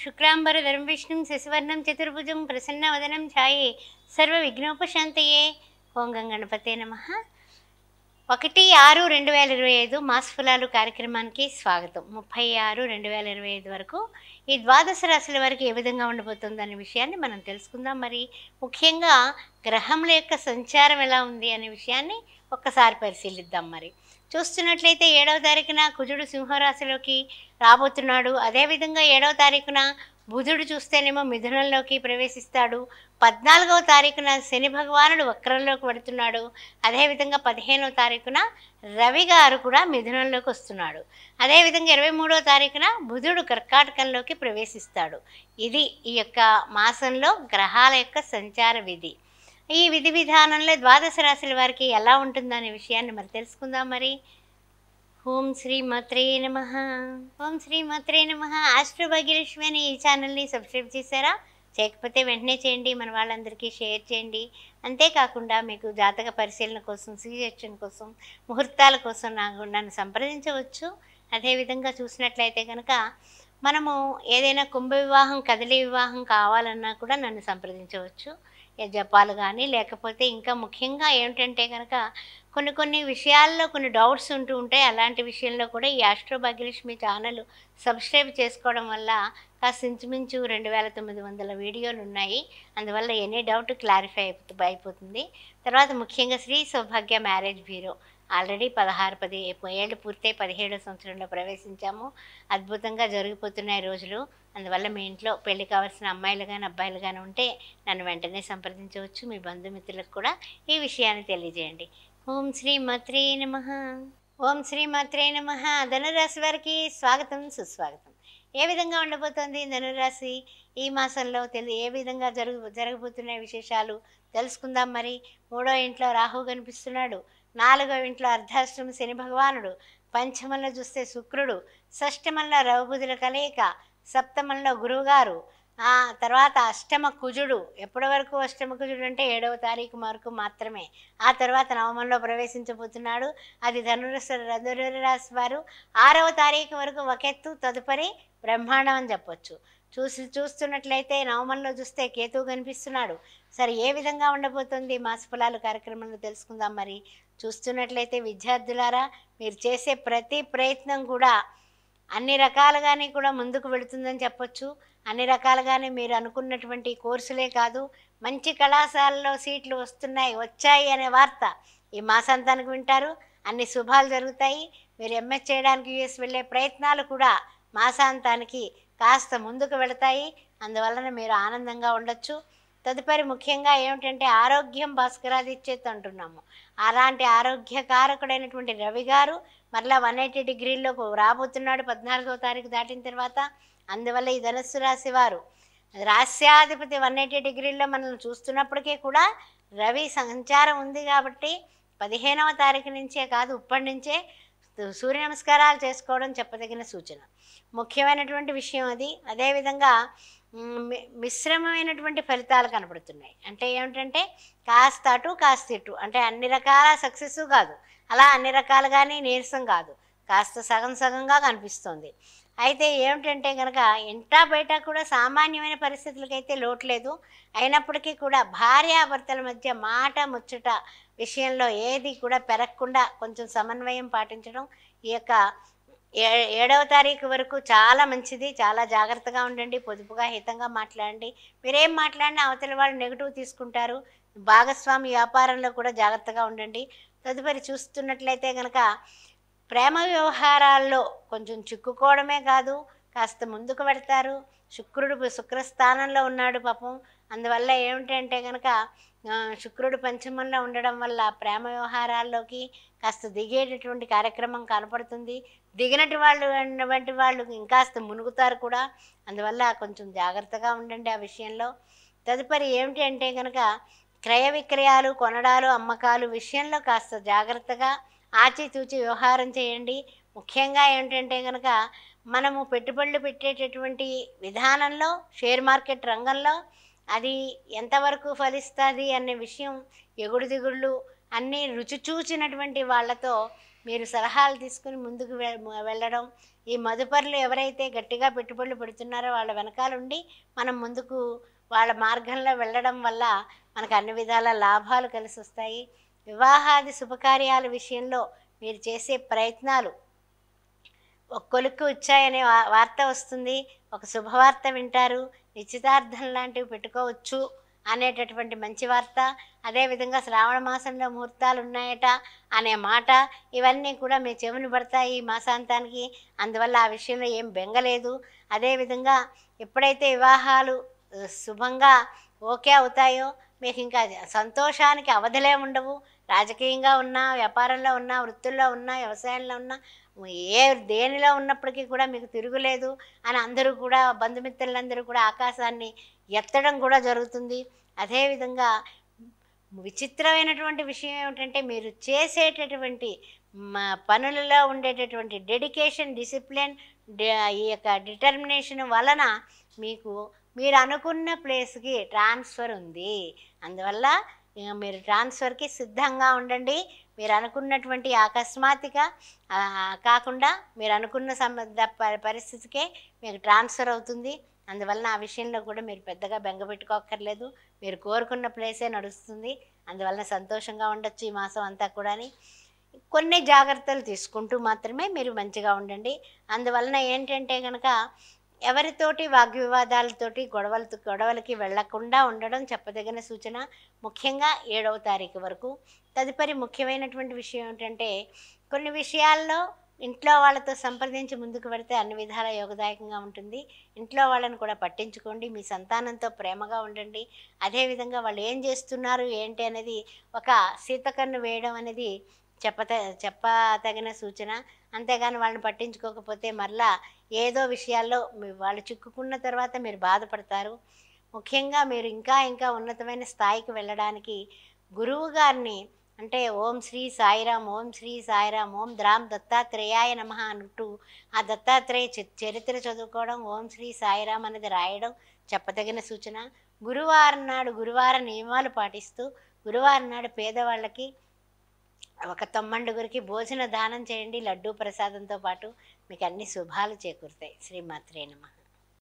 शुक्लांबरधरं विष्णुं शशिवर्णं चतुर्भुजं प्रसन्नवदनं ఛాయే సర్వవిఘ్నోపశాంతయే. ఓం గం గణపతే నమః. 1/6/2025 మాస ఫలాలు కార్యక్రమానికి స్వాగతం. 30/6/2025 వరకు ఈ ద్వాదశ రాశుల వరకు ఏ విధంగా ఉండబోతుందనే విషయాన్ని మనం తెలుసుకుందాం. మరి ముఖ్యంగా గ్రహముల యొక్క సంచారం ఎలా ఉంది అనే విషయాన్ని ఒక్కసారి పరిశీలిద్దాం. మరి చూస్తున్నట్లయితే 7వ తారీఖున కుజుడు సింహరాశిలోకి రాబోతున్నాడు. అదేవిధంగా 7వ తారీఖున బుధుడు చూస్తేనేమో మిథునంలోకి ప్రవేశిస్తాడు. 14వ తారీఖున శని భగవానుడు వక్రంలోకి పడుతున్నాడు. అదేవిధంగా 15వ తారీఖున రవి గారు కూడా మిథునంలోకి వస్తున్నాడు. అదేవిధంగా 23వ తారీఖున బుధుడు కర్కాటకంలోకి ప్రవేశిస్తాడు. ఇది ఈ యొక్క మాసంలో గ్రహాల యొక్క సంచార విధి. ఈ విధి విధానంలో ద్వాదశ రాశుల వారికి ఎలా ఉంటుందనే విషయాన్ని మరి తెలుసుకుందాం. మరి ఓం శ్రీ మాత్రే నమః. ఓం శ్రీ మాత్రే నమః. ఆస్ట్రో భాగ్యలక్ష్మి అనే ఈ ఛానల్ని సబ్స్క్రైబ్ చేశారా? చేయకపోతే వెంటనే చేయండి, మన వాళ్ళందరికీ షేర్ చేయండి. అంతేకాకుండా మీకు జాతక పరిశీలన కోసం, సజెషన్ కోసం, ముహూర్తాల కోసం నన్ను సంప్రదించవచ్చు. అదేవిధంగా చూసినట్లయితే కనుక మనము ఏదైనా కుంభ వివాహం, కదలి వివాహం కావాలన్నా కూడా నన్ను సంప్రదించవచ్చు. జపాలు కానీ లేకపోతే ఇంకా ముఖ్యంగా ఏమిటంటే కనుక కొన్ని విషయాల్లో కొన్ని డౌట్స్ ఉంటూ ఉంటాయి. అలాంటి విషయంలో కూడా ఈ ఆస్ట్రో భాగ్యలక్ష్మి ఛానల్ సబ్స్క్రైబ్ చేసుకోవడం వల్ల కాస్త ఇంచుమించు 2900 వీడియోలు ఉన్నాయి. అందువల్ల ఎనీ డౌట్ క్లారిఫై అయిపోతుంది. తర్వాత ముఖ్యంగా శ్రీ సౌభాగ్య మ్యారేజ్ బ్యూరో ఆల్రెడీ 16 ఏళ్ళు పూర్తయి 17వ సంవత్సరంలో ప్రవేశించాము. అద్భుతంగా జరిగిపోతున్నాయి రోజులు. అందువల్ల మీ ఇంట్లో పెళ్లి కావాల్సిన అమ్మాయిలు కానీ అబ్బాయిలు కానీ ఉంటే నన్ను వెంటనే సంప్రదించవచ్చు. మీ బంధుమిత్రులకు కూడా ఈ విషయాన్ని తెలియజేయండి. ఓం శ్రీ మాత్రే నమః. ఓం శ్రీ మాత్రే నమః. ధనురాశి వారికి స్వాగతం, సుస్వాగతం. ఏ విధంగా ఉండబోతోంది ధనురాశి ఈ మాసంలో ఏ విధంగా జరగబోతున్న విశేషాలు తెలుసుకుందాం. మరి 3వ ఇంట్లో రాహు కనిపిస్తున్నాడు. 4వ ఇంట్లో అర్ధాష్టమ శని భగవానుడు, పంచమంలో చూస్తే శుక్రుడు, షష్టమంలో రవిబుధుల కలయిక, సప్తమంలో గురువుగారు, ఆ తర్వాత అష్టమ కుజుడు. ఎప్పటి వరకు అష్టమ కుజుడు అంటే 7వ తారీఖు వరకు మాత్రమే. ఆ తర్వాత నవమంలో ప్రవేశించబోతున్నాడు. అది ధనురాశి వారు 6వ తారీఖు వరకు ఒకెత్తు, తదుపరి బ్రహ్మాండం అని చెప్పొచ్చు. చూస్తున్నట్లయితే నవమంలో చూస్తే కేతువు కనిపిస్తున్నాడు. సరే, ఏ విధంగా ఉండబోతుంది మాస ఫలాలు కార్యక్రమంలో తెలుసుకుందాం. మరి చూస్తున్నట్లయితే విద్యార్థులారా, మీరు చేసే ప్రతి ప్రయత్నం కూడా అన్ని రకాలుగానే కూడా ముందుకు వెళుతుందని చెప్పొచ్చు. అన్ని రకాలుగానే మీరు అనుకున్నటువంటి కోర్సులే కాదు, మంచి కళాశాలలో సీట్లు వచ్చాయి అనే వార్త ఈ మాసాంతానికి వింటారు. అన్ని శుభాలు జరుగుతాయి. మీరు ఎంఎస్ చేయడానికి యుఎస్ వెళ్ళే ప్రయత్నాలు కూడా మాసాంతానికి కాస్త ముందుకు వెళతాయి. అందువలన మీరు ఆనందంగా ఉండొచ్చు. తదుపరి ముఖ్యంగా ఏమిటంటే ఆరోగ్యం భాస్కరాదిచ్చేది అంటున్నాము. అలాంటి ఆరోగ్యకారకుడైనటువంటి రవి గారు మరలా 180 డిగ్రీల్లోకి రాబోతున్నాడు 14వ తారీఖు దాటిన తర్వాత. అందువల్ల ఈ ధనుస్సు రాశి వారు రాశ్యాధిపతి 180 డిగ్రీల్లో మనల్ని చూస్తున్నప్పటికీ కూడా రవి సంచారం ఉంది కాబట్టి 15వ తారీఖు నుంచే కాదు, ఇప్పటి నుంచే సూర్య నమస్కారాలు చేసుకోవడం చెప్పదగిన సూచన. ముఖ్యమైనటువంటి విషయం అది. అదేవిధంగా మిశ్రమమైనటువంటి ఫలితాలు కనబడుతున్నాయి. అంటే ఏమిటంటే కాస్త అటు కాస్త ఇటు, అంటే అన్ని రకాల సక్సెస్ కాదు, అలా అన్ని రకాలుగానే నీరసం కాదు, కాస్త సగం సగంగా కనిపిస్తుంది. అయితే ఏమిటంటే కనుక ఇంటా బయట కూడా సామాన్యమైన పరిస్థితులకైతే లోట్లేదు. అయినప్పటికీ కూడా భార్యాభర్తల మధ్య మాట ముచ్చట విషయంలో ఏది కూడా పెరగకుండా కొంచెం సమన్వయం పాటించడం ఈ యొక్క 7వ తారీఖు వరకు చాలా మంచిది. చాలా జాగ్రత్తగా ఉండండి, పొదుపుగా హితంగా మాట్లాడండి. మీరేం మాట్లాడినా అవతల వాళ్ళు నెగిటివ్ తీసుకుంటారు. భాగస్వామి వ్యాపారంలో కూడా జాగ్రత్తగా ఉండండి. తదుపరి చూస్తున్నట్లయితే కనుక ప్రేమ వ్యవహారాల్లో కొంచెం చిక్కుకోవడమే కాదు, కాస్త ముందుకు పెడతారు. శుక్రస్థానంలో ఉన్నాడు పాపం. అందువల్ల ఏమిటంటే కనుక శుక్రుడు పంచమంలో ఉండడం వల్ల ప్రేమ వ్యవహారాల్లోకి కాస్త దిగేటటువంటి కార్యక్రమం కనపడుతుంది. దిగినటి వాళ్ళు ఇంకాస్త మునుగుతారు కూడా. అందువల్ల కొంచెం జాగ్రత్తగా ఉండండి ఆ విషయంలో. తదుపరి ఏమిటి అంటే కనుక క్రయ విక్రయాలు, కొనడాలు, అమ్మకాలు విషయంలో కాస్త జాగ్రత్తగా ఆచితూచి వ్యవహారం చేయండి. ముఖ్యంగా ఏమిటంటే కనుక మనము పెట్టుబడులు పెట్టేటటువంటి విధానంలో షేర్ మార్కెట్ రంగంలో అది ఎంతవరకు ఫలిస్తుంది అనే విషయం ఎగుడు దిగుళ్ళు అన్నీ రుచి చూచినటువంటి వాళ్ళతో మీరు సలహాలు తీసుకుని ముందుకు వెళ్ళడం ఈ మదుపరులు ఎవరైతే గట్టిగా పెట్టుబడులు పెడుతున్నారో వాళ్ళ వెనకాలండి మనం ముందుకు వాళ్ళ మార్గంలో వెళ్ళడం వల్ల మనకు అన్ని విధాల లాభాలు కలిసి వస్తాయి. వివాహాది శుభకార్యాల విషయంలో మీరు చేసే ప్రయత్నాలు ఒక కొలుక్కు వచ్చాయనే వార్త వస్తుంది. ఒక శుభవార్త వింటారు. నిశ్చితార్థం లాంటివి పెట్టుకోవచ్చు అనేటటువంటి మంచి వార్త. అదేవిధంగా శ్రావణ మాసంలో ముహూర్తాలు ఉన్నాయట అనే మాట, ఇవన్నీ కూడా మీ చెవిని పడతాయి ఈ మాసాంతానికి. అందువల్ల ఆ విషయంలో ఏం బెంగలేదు. అదేవిధంగా ఎప్పుడైతే వివాహాలు శుభంగా ఓకే అవుతాయో మీకు ఇంకా సంతోషానికి అవధులే ఉండవు. రాజకీయంగా ఉన్నా, వ్యాపారంలో ఉన్నా, వృత్తుల్లో ఉన్నా, వ్యవసాయంలో ఉన్నా, దేనిలో ఉన్నప్పటికీ కూడా మీకు తిరుగులేదు అని అందరూ కూడా బంధుమిత్రులందరూ కూడా ఆకాశాన్ని ఎత్తడం కూడా జరుగుతుంది. అదేవిధంగా విచిత్రమైనటువంటి విషయం ఏమిటంటే మీరు చేసేటటువంటి పనులలో ఉండేటటువంటి డెడికేషన్, డిసిప్లిన్, ఈ యొక్క డిటర్మినేషన్ వలన మీకు మీరు అనుకున్న ప్లేస్కి ట్రాన్స్ఫర్ ఉంది. అందువల్ల మీరు ట్రాన్స్ఫర్కి సిద్ధంగా ఉండండి. మీరు అనుకున్నటువంటి అకస్మాత్తుగా కాకుండా మీరు అనుకున్న పరిస్థితికే మీకు ట్రాన్స్ఫర్ అవుతుంది. అందువలన ఆ విషయంలో కూడా మీరు పెద్దగా బెంగ పెట్టుకోక్కర్లేదు. మీరు కోరుకున్న ప్లేసే నడుస్తుంది. అందువలన సంతోషంగా ఉండొచ్చు ఈ మాసం అంతా కూడా. కొన్ని జాగ్రత్తలు తీసుకుంటూ మాత్రమే మీరు మంచిగా ఉండండి. అందువలన ఏంటంటే కనుక ఎవరితోటి వాగ్వివాదాలతోటి గొడవలకి వెళ్లకుండా ఉండడం చెప్పదగిన సూచన. ముఖ్యంగా 7వ తారీఖు వరకు. తదుపరి ముఖ్యమైనటువంటి విషయం ఏమిటంటే కొన్ని విషయాల్లో ఇంట్లో వాళ్ళతో సంప్రదించి ముందుకు పెడితే అన్ని విధాల యోగదాయకంగా ఉంటుంది. ఇంట్లో వాళ్ళని కూడా పట్టించుకోండి. మీ సంతానంతో ప్రేమగా ఉండండి. అదేవిధంగా వాళ్ళు ఏం చేస్తున్నారు ఏంటి అనేది ఒక సీతకన్ను వేయడం అనేది చెప్పతగిన సూచన. అంతేగాని వాళ్ళని పట్టించుకోకపోతే మరలా ఏదో విషయాల్లో వాళ్ళు చిక్కుకున్న తర్వాత మీరు బాధపడతారు. ముఖ్యంగా మీరు ఇంకా ఇంకా ఉన్నతమైన స్థాయికి వెళ్ళడానికి గురువు గారిని అంటే ఓం శ్రీ సాయిరామ్, ఓం శ్రీ సాయిరామ్, ఓం ద్రాం దత్తాత్రేయాయ నమః అంటూ ఆ దత్తాత్రేయ చరిత్ర చదువుకోవడం, ఓం శ్రీ సాయిరామ్ అనేది రాయడం చెప్పదగిన సూచన. గురువారం నాడు గురువార నియమాలు పాటిస్తూ గురువారం నాడు పేదవాళ్ళకి ఒక తొమ్మండుగురికి భోజన దానం చేయండి. లడ్డూ ప్రసాదంతో పాటు మీకు అన్ని శుభాలు చేకూరుతాయి. శ్రీమాత్రే నమః.